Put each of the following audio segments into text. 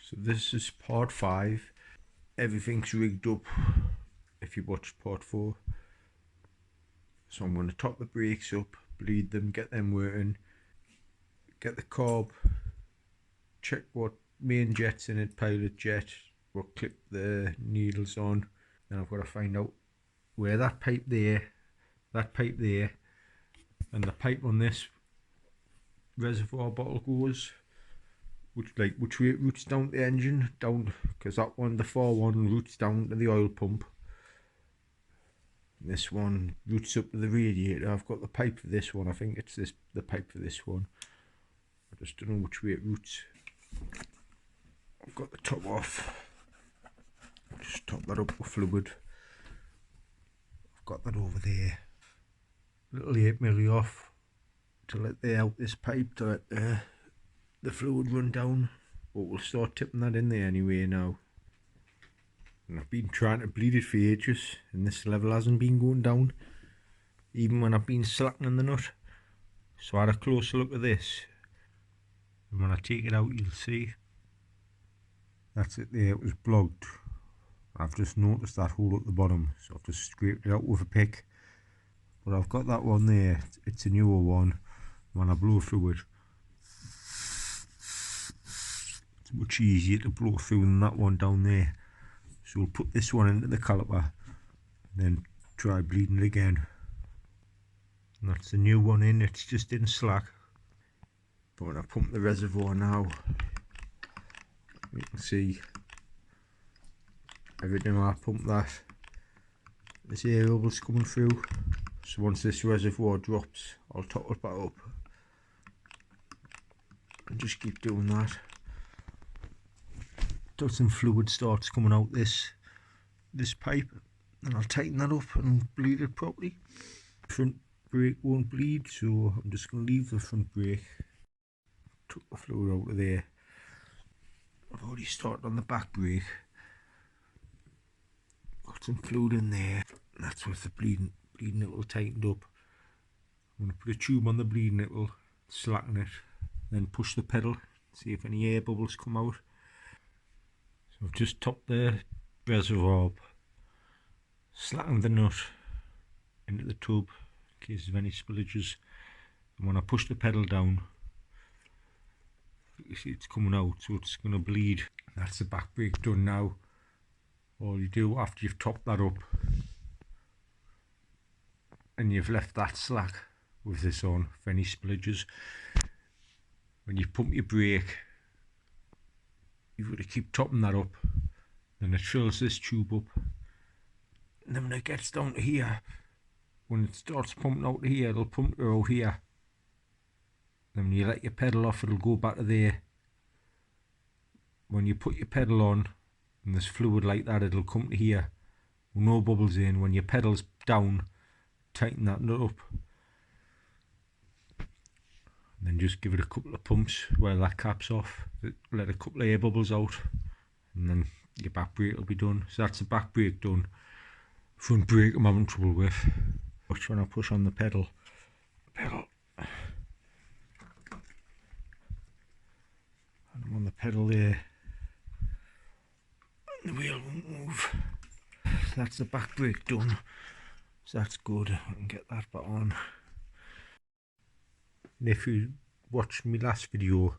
So this is part 5. Everything's rigged up if you watched part 4. So I'm going to top the brakes up, bleed them, get them working, get the carb, check what main jet's in it, pilot jet, what clip the needles on. Then I've got to find out where that pipe there, and the pipe on this reservoir bottle goes, which way it routes down the engine, down, because that one, the far one, routes down to the oil pump. This one routes up to the radiator. I've got the pipe for this one. I think it's the pipe for this one. I just don't know which way it routes. I've got the top off. Just top that up with fluid. I've got that over there. Little 8mm off to let the out this pipe to let the fluid run down. But we'll start tipping that in there anyway now. And I've been trying to bleed it for ages, and this level hasn't been going down, even when I've been slackening the nut. So I had a closer look at this, and when I take it out, you'll see that's it there. It was blocked. I've just noticed that hole at the bottom, so I've just scraped it out with a pick. But I've got that one there. It's a newer one. When I blow through it, it's much easier to blow through than that one down there. So we'll put this one into the caliper and then try bleeding it again. And that's the new one in, it's just in slack. But when I pump the reservoir now, you can see every time I pump that, this air bubble's coming through. So once this reservoir drops, I'll top it back up and just keep doing that. Till some fluid starts coming out this pipe, and I'll tighten that up and bleed it properly. Front brake won't bleed, so I'm just going to leave the front brake. Took the fluid out of there. I've already started on the back brake. Got some fluid in there. That's with the bleeding nipple tightened up. I'm going to put a tube on the bleeding nipple, slacken it, then push the pedal, see if any air bubbles come out. So I've just topped the reservoir up, slackened the nut into the tub in case of any spillages, and when I push the pedal down, you see it's coming out, so it's going to bleed. That's the back brake done now. All you do after you've topped that up and you've left that slack with this on for any spillages, when you pump your brake, you've got to keep topping that up. Then it fills this tube up, and then when it gets down to here, when it starts pumping out to here, it'll pump it out here. Then when you let your pedal off, it'll go back to there. When you put your pedal on and there's fluid like that, it'll come to here with no bubbles in. When your pedal's down, tighten that nut up, and then just give it a couple of pumps while that cap's off, let a couple of air bubbles out, and then your back brake will be done. So that's the back brake done. Front brake I'm having trouble with. Watch when I push on the pedal. And I'm on the pedal there, and the wheel won't move. So that's the back brake done. So that's good. I can get that back on. And if you watched my last video,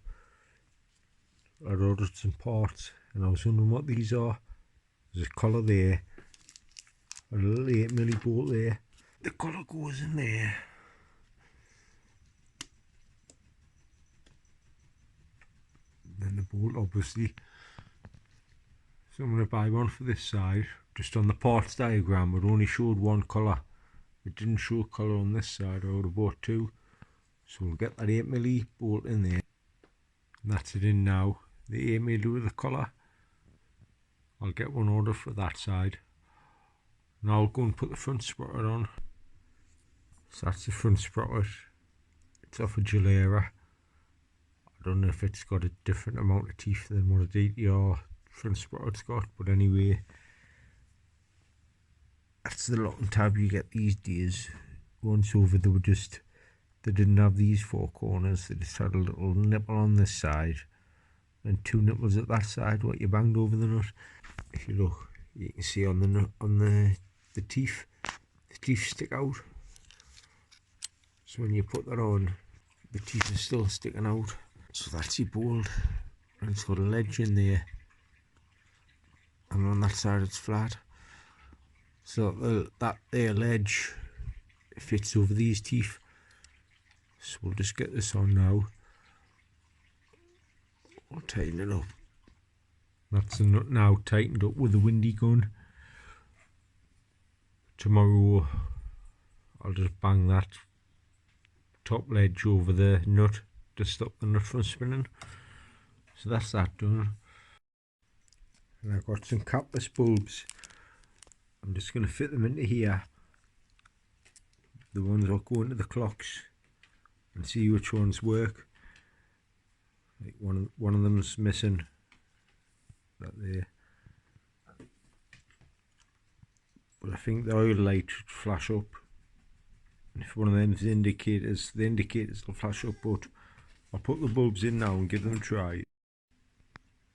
I ordered some parts and I was wondering what these are. There's a collar there, a little 8mm bolt there. The collar goes in there. And then the bolt, obviously. So I'm going to buy one for this side. Just on the parts diagram, it only showed one colour. It didn't show colour on this side. I would have bought two. So we'll get that 8mm bolt in there. And that's it in now. The 8mm with the collar. I'll get one order for that side. And I'll go and put the front sprocket on. So that's the front sprocket. It's off a Gilera. I don't know if it's got a different amount of teeth than what a DTR front sprocket's got. But anyway, that's the locking tab you get these days. Once over, they didn't have these four corners. They just had a little nipple on this side, and 2 nipples at that side what you banged over the nut. If you look, you can see on the nut, on the teeth stick out. So when you put that on, the teeth are still sticking out. So that's your bolt, and it's got a ledge in there, and on that side it's flat. So that there ledge fits over these teeth. So we'll just get this on now. We'll tighten it up. That's the nut now tightened up with the windy gun. Tomorrow I'll just bang that top ledge over the nut to stop the nut from spinning. So that's that done. And I've got some capless bulbs. I'm just going to fit them into here, the ones that go into the clocks, and see which ones work. Like one of them's missing, that there. But I think the oil light should flash up. And if one of them's indicators, the indicators will flash up. But I'll put the bulbs in now and give them a try.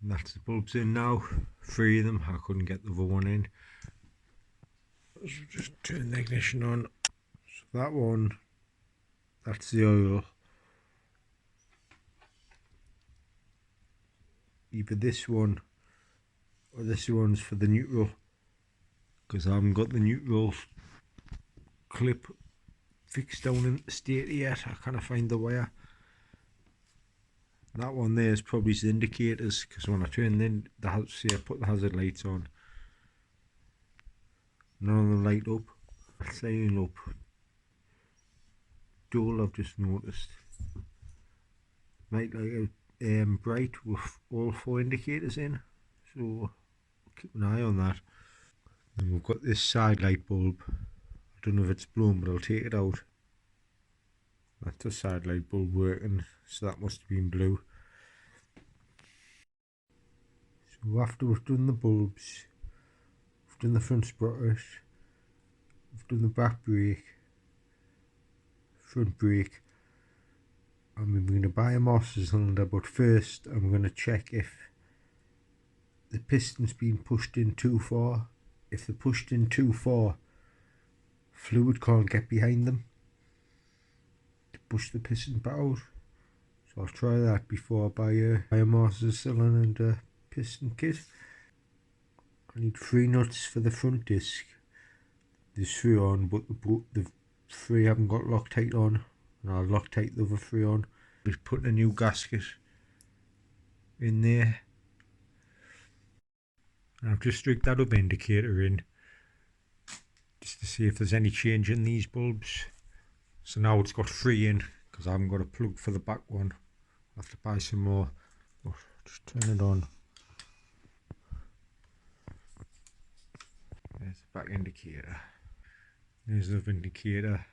And that's the bulbs in now. 3 of them. I couldn't get the other one in. So just turn the ignition on. So that one, that's the oil. Either this one or this one's for the neutral, because I haven't got the neutral clip fixed down in the stator yet. I can't find the wire. That one there is probably the indicators, because when I turn in the house, see, I put the hazard lights on, none of them light up. It's lighting up dull, I've just noticed. Might like a bright with all 4 indicators in, so keep an eye on that. And we've got this side light bulb. I don't know if it's blown, but I'll take it out. That's a side light bulb working, so that must have been blue. So after we've done the bulbs, we've done the front sprocket, we've done the back brake, front brake, and we're going to buy a master cylinder. But first I'm going to check if the piston's been pushed in too far. If they're pushed in too far, fluid can't get behind them to push the piston back out. So I'll try that before I buy a master cylinder and a piston kit. I need 3 nuts for the front disc. There's 3 on, but the 3 haven't got Loctite on, and I'll Loctite the other 3 on. Just put a new gasket in there. And I've just rigged that up indicator in, just to see if there's any change in these bulbs. So now it's got 3 in, because I haven't got a plug for the back one. I'll have to buy some more. But just turn it on. There's the back indicator. There's the indicator.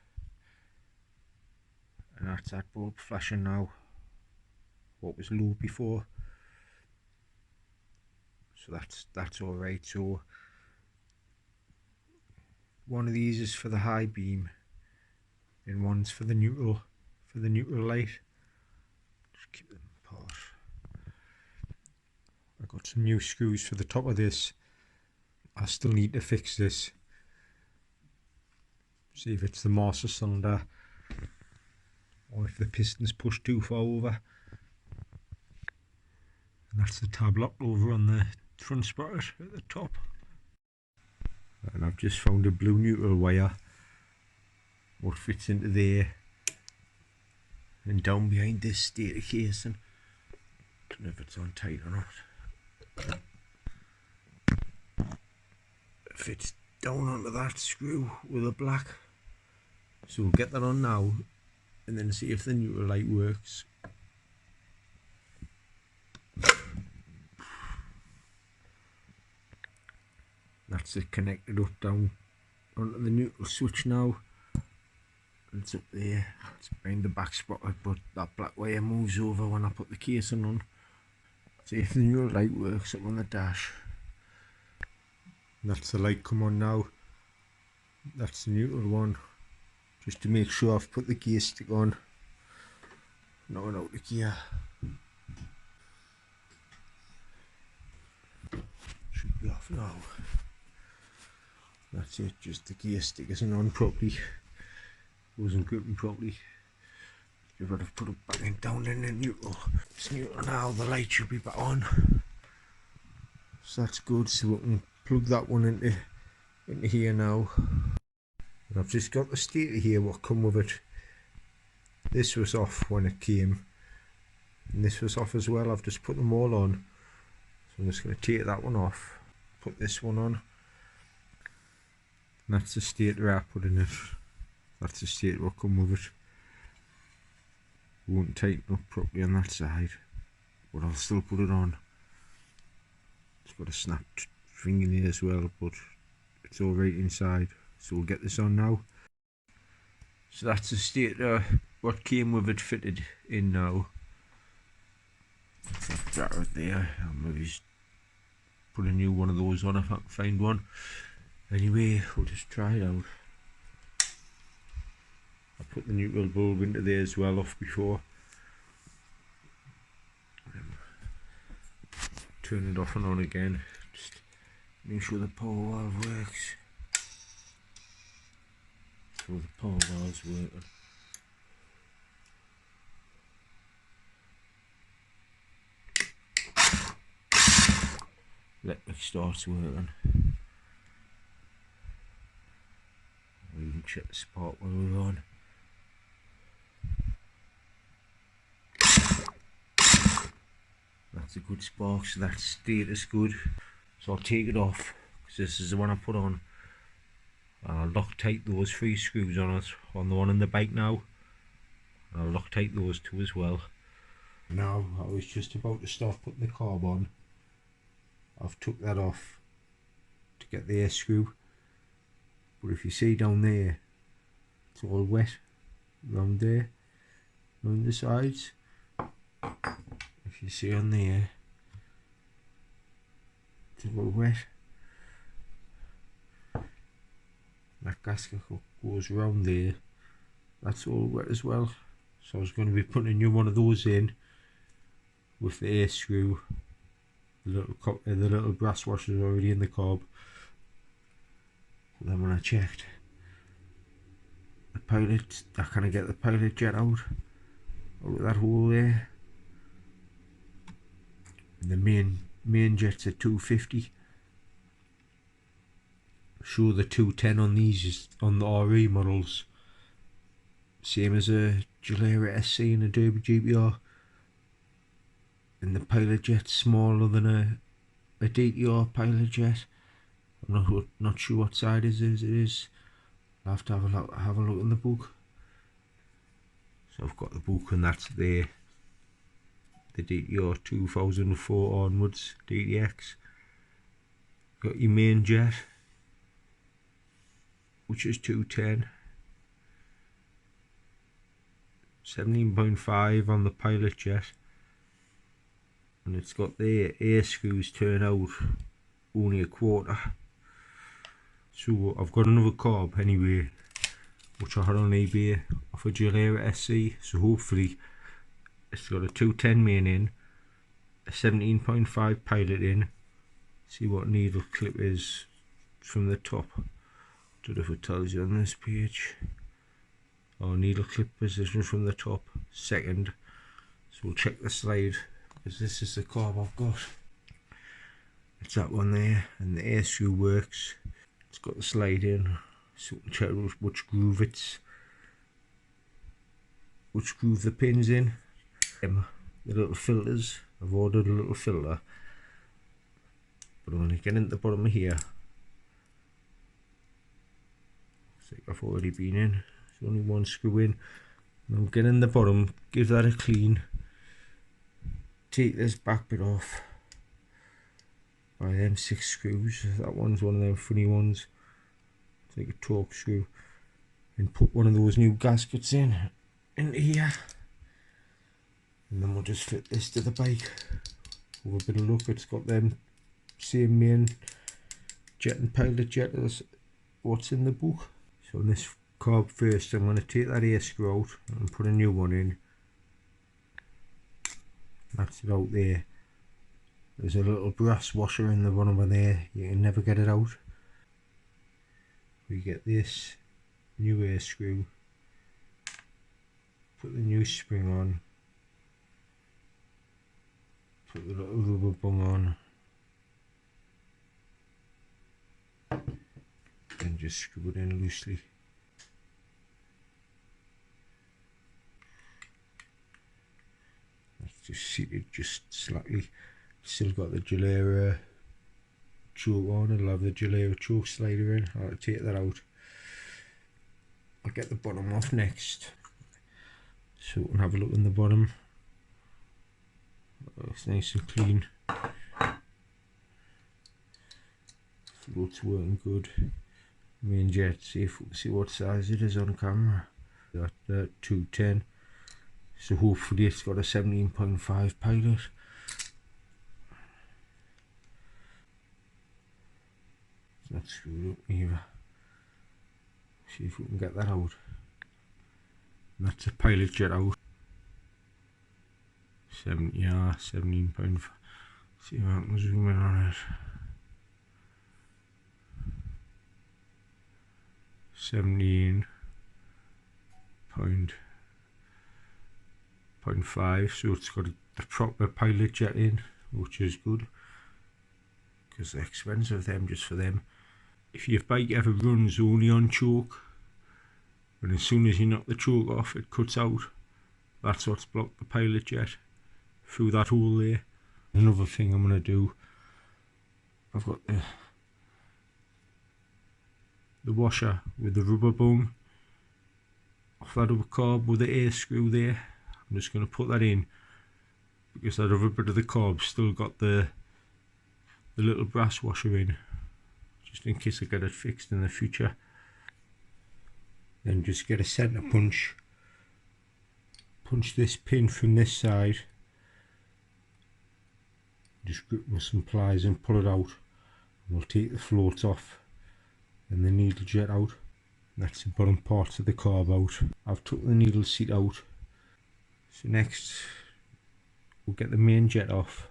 And that's that bulb flashing now. What was low before. So that's alright. So one of these is for the high beam, and one's for the neutral light. Just keep them apart. I've got some new screws for the top of this. I still need to fix this. See if it's the master cylinder, or if the piston's pushed too far over. And that's the tab locked over on the front sprocket at the top. And I've just found a blue neutral wire, what fits into there and down behind this stator casing. Don't know if it's on tight or not. It fits down onto that screw with a black. So we'll get that on now and then see if the neutral light works. That's it connected up down onto the neutral switch now. It's up there, it's behind the back sprocket, but that black wire moves over when I put the casing on. See if the neutral light works up on the dash. That's the light come on now. That's the neutral one. Just to make sure I've put the gear stick on. Not out the gear. be off now. That's it, just the gear stick isn't on properly, wasn't gripping properly. You've got to put it back in, down in the neutral. It's neutral now, the light should be back on. So that's good, so we can plug that one into here now. And I've just got the stator here, what come with it. This was off when it came, and this was off as well. I've just put them all on. So I'm just going to take that one off, put this one on. And that's the stator I put in it. That's the stator what come with it. Won't tighten up properly on that side, but I'll still put it on. It's got a snapped thing in here as well, but it's all right inside. So we'll get this on now. So that's the stator what came with it fitted in now. That right there. I'll maybe just put a new one of those on if I can find one. Anyway, we'll just try it out. I put the neutral bulb into there as well off before. Turn it off and on again. Just make sure the power valve works. So the power valve's working. Electric starts working. We can check the spark while we're on. That's a good spark, so that status good. So I'll take it off, because this is the one I put on. And I'll Loctite those 3 screws on it, on the one in the bike now. And I'll Loctite those 2 as well. Now, I was just about to start putting the carb on. I've took that off to get the air screw. But if you see down there, it's all wet around there, around the sides. If you see on there, it's all wet. That gasket goes around there, that's all wet as well. So I was going to be putting a new one of those in with the air screw. The little brass washer is already in the carb. But then when I checked the pilot, I can't get the pilot jet out of that hole there. And the main jet's at 250. Sure, the 210 on these is on the RE models, same as a Carburetor SC and a Derby GBR. And the pilot jet's smaller than a DTR pilot jet. I'm not sure what side it is. I'll have to have a look in the book. So I've got the book, and that's there. The DTR 2004 onwards DTX. Got your main jet, which is 210. 17.5 on the pilot jet. And it's got the air screws turn out only a quarter. So I've got another carb anyway, which I had on eBay off a Carburetor SC. So hopefully it's got a 210 main in, a 17.5 pilot in. See what needle clip is from the top. Don't know if it tells you on this page. Oh, needle clip position from the top, second. So we'll check the slide, because this is the carb I've got. It's that one there, and the air screw works. It's got the slide in, so we can check which groove the pins in. The little filters, I've ordered a little filter, but I'm going to get into the bottom of here. Looks like I've already been in. There's only one screw in. Now get in the bottom, give that a clean, take this back bit off by them 6 screws. That one's one of them funny ones, it's like a torque screw, and put one of those new gaskets into here, and then we'll just fit this to the bike with a bit of luck. It's got them same main jet and pilot jet as what's in the book. So on this carb first, I'm going to take that air screw out and put a new one in. That's it out there. There's a little brass washer in the bottom of there, you can never get it out. We get this new air screw, put the new spring on, put the little rubber bung on, and just screw it in loosely. That's just seated just slightly. Still got the Gilera choke on, it'll have the Gilera choke slider in. I'll take that out. I'll get the bottom off next, so we can have a look in the bottom. It's nice and clean. Float's working good. Main jet, see what size it is on camera. Got 210. So hopefully it's got a 17.5 pilot. It's not screwed up either. See if we can get that out. And that's a pilot jet out. 17.5. See if I can zoom in on it. 17.5, so it's got a proper pilot jet in, which is good because they're expensive them just for them. If your bike ever runs only on choke, and as soon as you knock the choke off it cuts out, that's what's blocked the pilot jet through that hole there. Another thing I'm going to do, I've got the washer with the rubber bung off that other carb with the air screw there. I'm just going to put that in because that other bit of the carb still got the little brass washer in, just in case I get it fixed in the future. Then just get a centre punch, punch this pin from this side, just grip with some pliers and pull it out, and we'll take the floats off and the needle jet out. That's the bottom parts of the carb out. I've took the needle seat out. So next we'll get the main jet off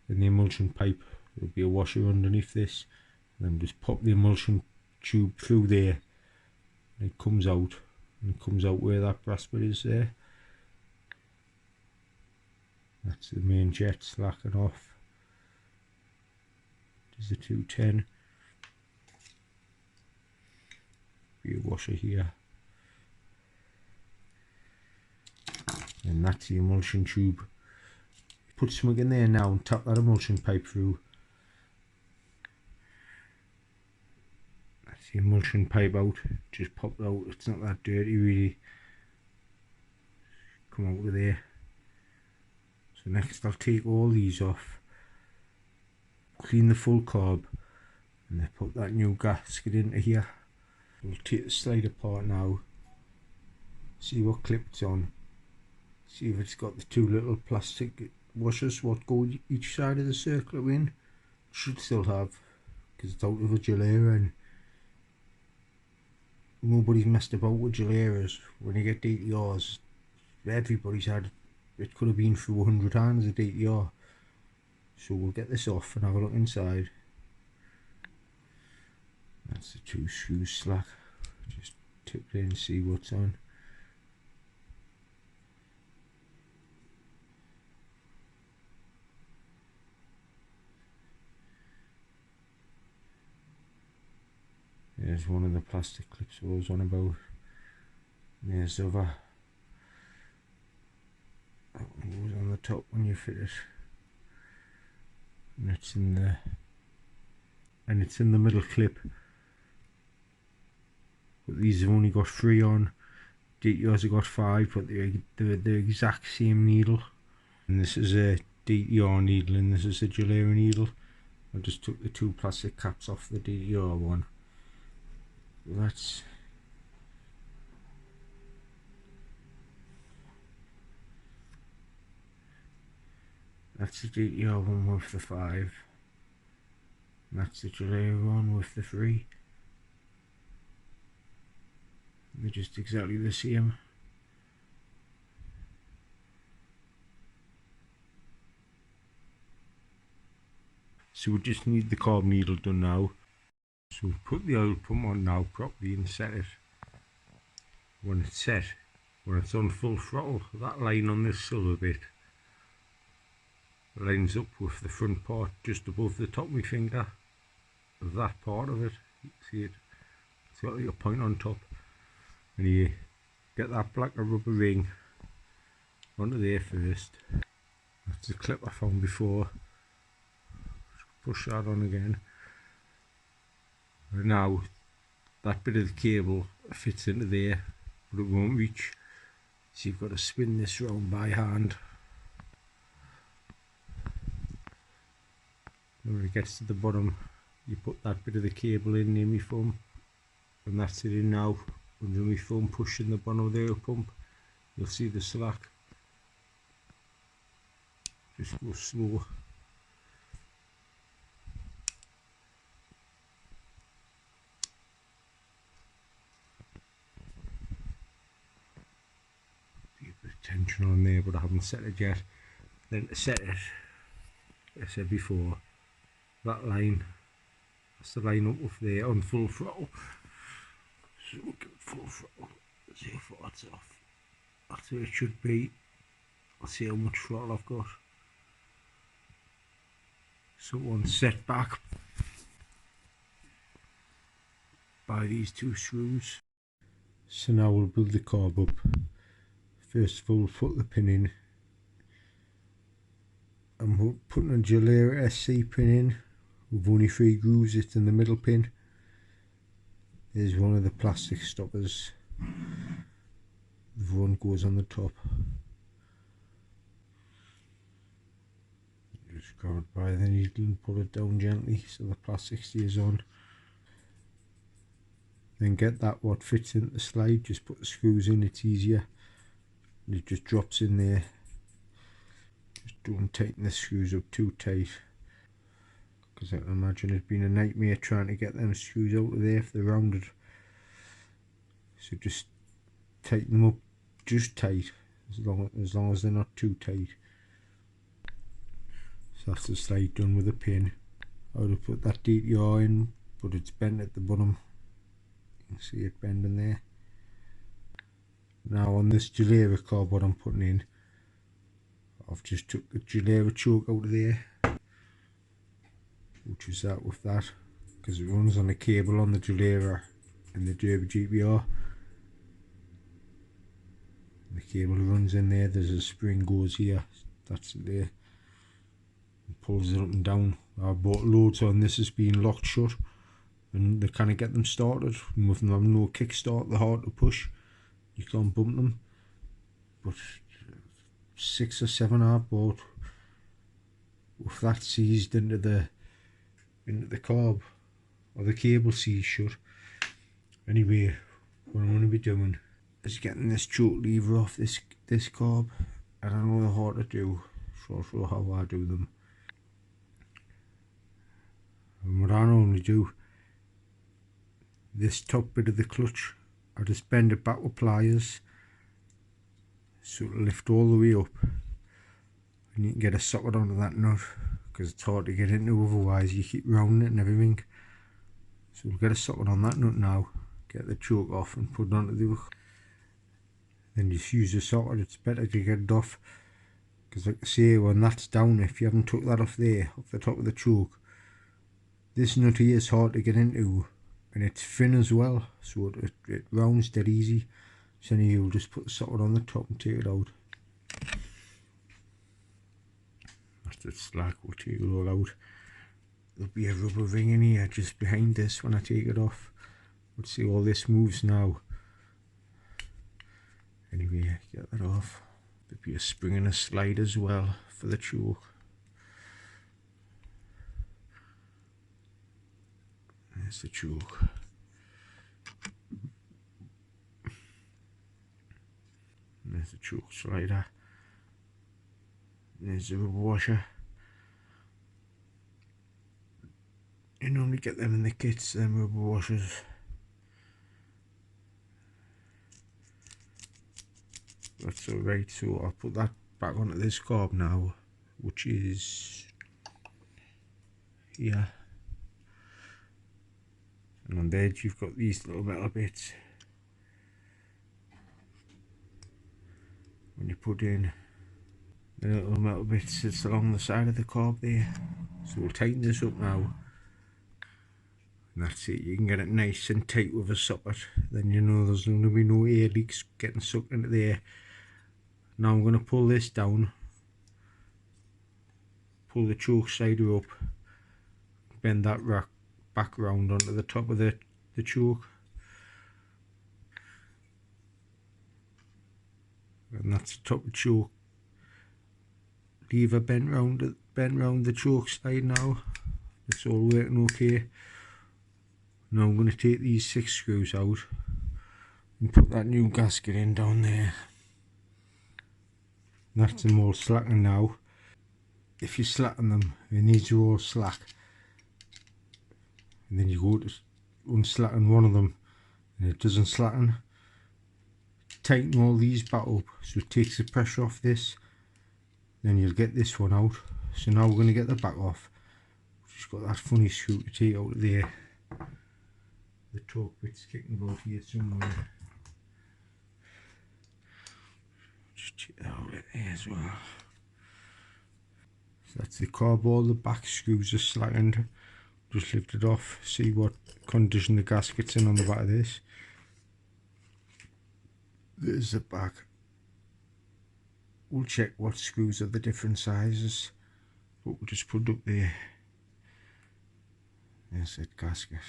and the emulsion pipe. There'll be a washer underneath this, and then just pop the emulsion tube through there, and it comes out, and it comes out where that brass bit is there. That's the main jet slacking off. There's the 210. Be a washer here, and that's the emulsion tube. Put something in there now and tap that emulsion pipe through. That's the emulsion pipe out, just popped out. It's not that dirty really. Come out of there. So next I'll take all these off, clean the full carb, and then put that new gasket into here. We'll take the slide apart now, see what clip it's on, see if it's got the two little plastic washers what go each side of the circular in. Should still have, because it's out of a Gilera, and nobody's messed about with Gileras. When you get DTRs, everybody's had, it could have been through 100 hands a DTR. So we'll get this off and have a look inside. That's the two screws slack. Just tip it in and see what's on. There's one of the plastic clips I was on about. There's the other. That one goes on the top when you fit it. And it's in the middle clip. But these have only got 3 on. DTRs have got 5, but they're the exact same needle. And this is a DTR needle and this is a Gilera needle. I just took the 2 plastic caps off the DTR one. That's the DTR one with the 5. And that's the Gilera one with the 3. They're just exactly the same. So we just need the carb needle done now. So put the oil pump on now properly and set it. When it's set, when it's on full throttle, that line on this silver bit lines up with the front part just above the top of my finger of that part of it. You can see it, it's got like a point on top, and you get that black rubber ring onto there first. That's the clip I found before. Just push that on again, and now that bit of the cable fits into there, but it won't reach, so you've got to spin this round by hand. When it gets to the bottom, you put that bit of the cable in near my thumb, and that's it in now. Under my thumb, pushing the bottom of the oil pump, you'll see the slack. Just go slow. Be a bit of tension on there, but I haven't set it yet. Then to set it, like I said before, that line, that's the line up with there on full throttle. So we'll get full throttle, 0 that's off. That's where it should be. I'll see how much throttle I've got. So one set back by these two screws. So now we'll build the carb up. First of all, we'll put the pin in. I'm putting a Carburetor SC pin in with only 3 grooves. It's in the middle pin. There's one of the plastic stoppers. The one goes on the top. Just grab it by the needle and pull it down gently so the plastic stays on. Then get that what fits into the slide, just put the screws in, it's easier. And it just drops in there. Just don't tighten the screws up too tight, because I can imagine it being a nightmare trying to get them screws out of there if they're rounded. So just tighten them up just tight, as long as they're not too tight. So that's the slide done with a pin. I would have put that DTR in, but it's bent at the bottom. You can see it bending there. Now on this Carburetor carb, what I'm putting in, I've just took the Carburetor choke out of there, which is that with that, because it runs on a cable on the Carburetor and the Turbo GBR. The cable runs in there, there's a spring goes here, that's it there, and pulls it up and down. I bought loads on this has been locked shut, and they kind of get them started, and with them having no kickstart, they're hard to push, you can't bump them. But 6 or 7 I've bought with that seized into the carb, or the cable seized shut. Anyway, what I'm going to be doing is getting this choke lever off this carb, and I know they're hard to do, so I'll show how I do them. And what I normally do, this top bit of the clutch, I just bend it back with pliers so it'll lift all the way up, and you can get a socket onto that nut, because it's hard to get into otherwise you keep rounding it and everything. So we'll get a socket on that nut now, get the choke off and put it onto the hook. Then just use the socket, it's better to get it off, because like I say, when that's down, if you haven't took that off there, off the top of the choke, this nut here is hard to get into, and it's thin as well, so it rounds dead easy. So then you'll just put the socket on the top and take it out. That's the slack, we'll take it all out. There'll be a rubber ring in here just behind this when I take it off. We'll see all this moves now. Anyway, get that off. There'll be a spring and a slide as well for the choke. There's the choke. And there's the choke slider. And there's the rubber washer. You normally get them in the kits, them rubber washers. That's alright, so I'll put that back onto this carb now, which is here, and on the edge you've got these little metal bits. When you put in the little metal bit sits along the side of the carb there. So we'll tighten this up now, and that's it. You can get it nice and tight with a socket, then you know there's going to be no air leaks getting sucked into there. Now I'm going to pull this down, pull the choke sider up, bend that rack back round onto the top of the choke, and that's the top of the choke. Lever bent round the choke side now. It's all working okay. Now I'm going to take these 6 screws out and put that new gasket in down there. That's them all slacking now. If you slacken them and these are all slack, and then you go to unslacken one of them and it doesn't slacken, tighten all these back up so it takes the pressure off this. Then you'll get this one out. So now we're going to get the back off. Just got that funny screw to take out of there. The torque bit's kicking about here somewhere. Just check that out there as well. So that's the carb. All the back screws are slackened. Just lift it off. See what condition the gasket's in on the back of this. There's the back. We'll check what screws are the different sizes, but we'll just put it up there. There's that gasket.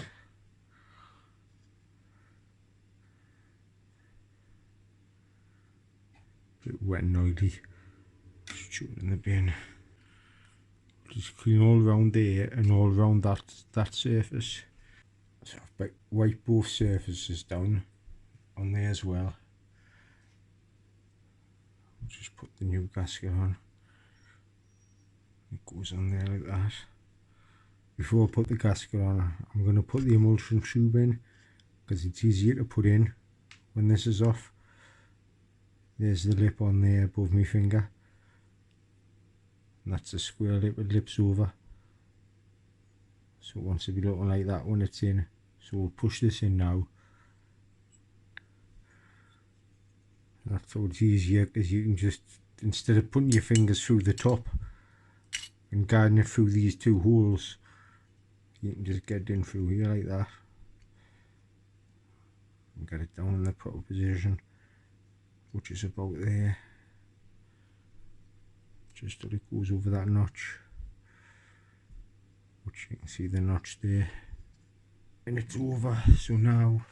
Bit wet and oily. Just chuck it in the bin. Just clean all around there and all around that surface. So I've wiped both surfaces down on there as well. Just put the new gasket on. It goes on there like that. Before I put the gasket on, I'm going to put the emulsion tube in because it's easier to put in when this is off. There's the lip on there above my finger, and that's the square lip with lips over. So it wants to be looking like that when it's in. So we'll push this in now. That's how it's easier, because you can just, instead of putting your fingers through the top and guiding it through these 2 holes, you can just get it in through here like that and get it down in the proper position, which is about there, just till it goes over that notch, which you can see the notch there, and it's over. So now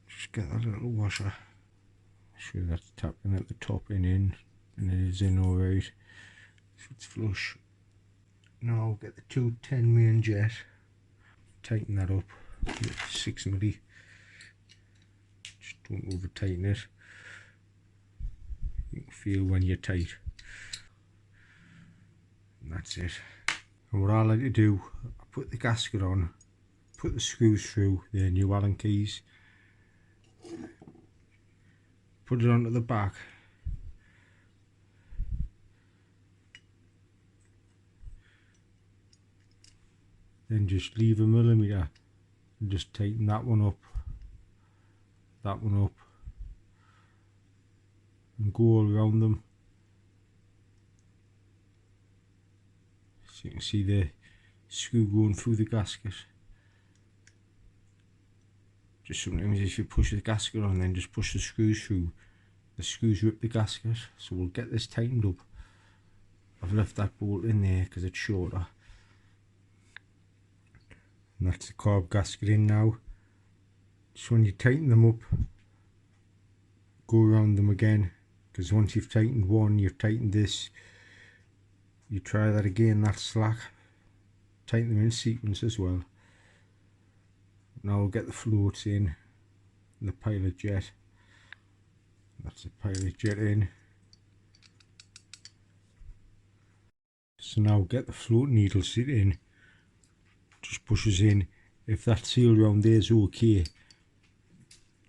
just get that little washer, make sure that's tapping at the top and in, and it is in alright, so it's flush. Now get the 210 main jet, tighten that up with 6mm, just don't over tighten it, you can feel when you're tight, and that's it. And what I like to do, I put the gasket on, put the screws through the new Allen keys, put it onto the back, then just leave a millimetre and just tighten that one up, and go all around them. So you can see the screw going through the gasket. Just sometimes if you push the gasket on, then just push the screws through, the screws rip the gasket. So we'll get this tightened up. I've left that bolt in there because it's shorter. And that's the carb gasket in now. So when you tighten them up, go around them again, because once you've tightened one, you've tightened this, you try that again, that's slack. Tighten them in sequence as well. Now we'll get the floats in, and the pilot jet. That's the pilot jet in. So now get the float needle sit in, just pushes in. If that seal around there is okay,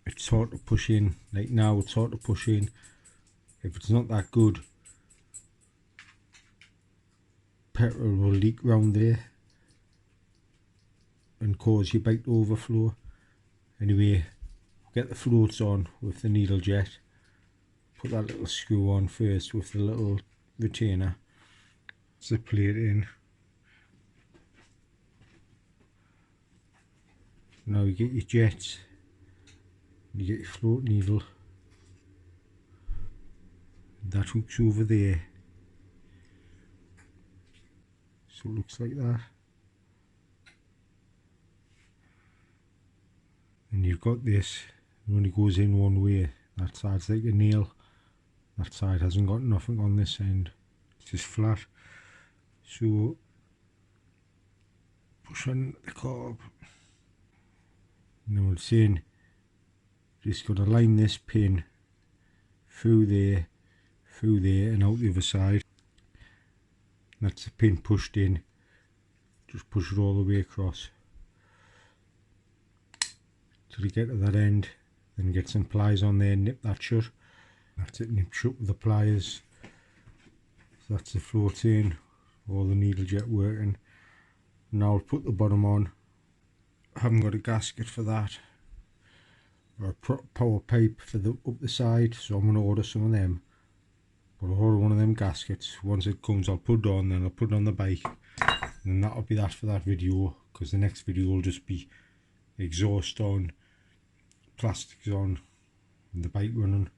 it's hard to push in. Like now it's hard to push in. If it's not that good, petrol will leak round there and cause your bike to overflow. Anyway, get the floats on with the needle jet. Put that little screw on first with the little retainer. Zip plate in. Now you get your jets. You get your float needle. That hooks over there. So it looks like that. And you've got this, it only goes in one way. That side's like a nail. That side hasn't got nothing on this end. It's just flat. So push on the carb. Now it's saying just got to line this pin through there, and out the other side. That's the pin pushed in. Just push it all the way across till you get to that end. Then get some pliers on there, nip that shut. That's it, nip shut with the pliers. So that's the float in, all the needle jet working. Now I'll put the bottom on. I haven't got a gasket for that, or a power pipe for the up the side, so I'm going to order some of them. But I'll order one of them gaskets. Once it comes, I'll put it on, then I'll put it on the bike, and that'll be that for that video, because the next video will just be exhaust on, plastics on, and the bike running.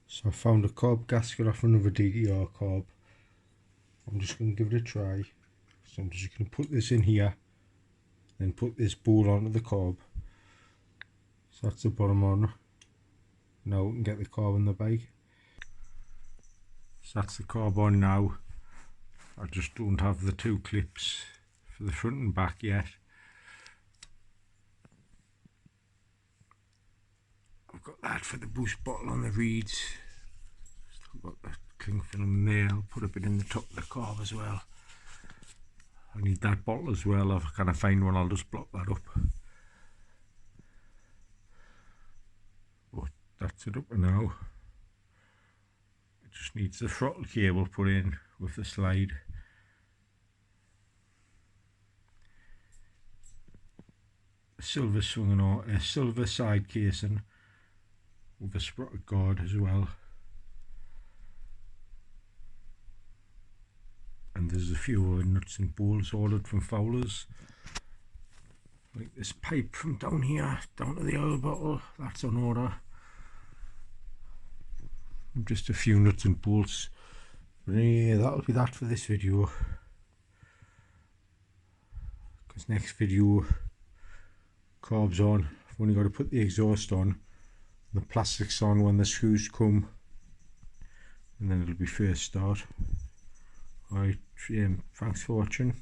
So I found a carb gasket off another DDR carb. I'm just going to give it a try. So I'm just going to put this in here, then put this bowl onto the carb. So that's the bottom on. Now we can get the carb on the bike. So that's the carb on now. I just don't have the two clips for the front and back yet. I've got that for the boost bottle on the reeds. Still got the cling film there. I'll put a bit in the top of the carb as well. I need that bottle as well. If I can't find one, I'll just block that up. But that's it up for now. It just needs the throttle cable put in with the slide. A silver swinging on, a silver side casing with a sprocket guard as well. And there's a few nuts and bolts ordered from Fowler's, like this pipe from down here down to the oil bottle, that's on order. And just a few nuts and bolts. But yeah, that'll be that for this video, because next video, carbs on. I've only got to put the exhaust on, the plastics on when the screws come, and then it'll be first start. Alright, thanks for watching.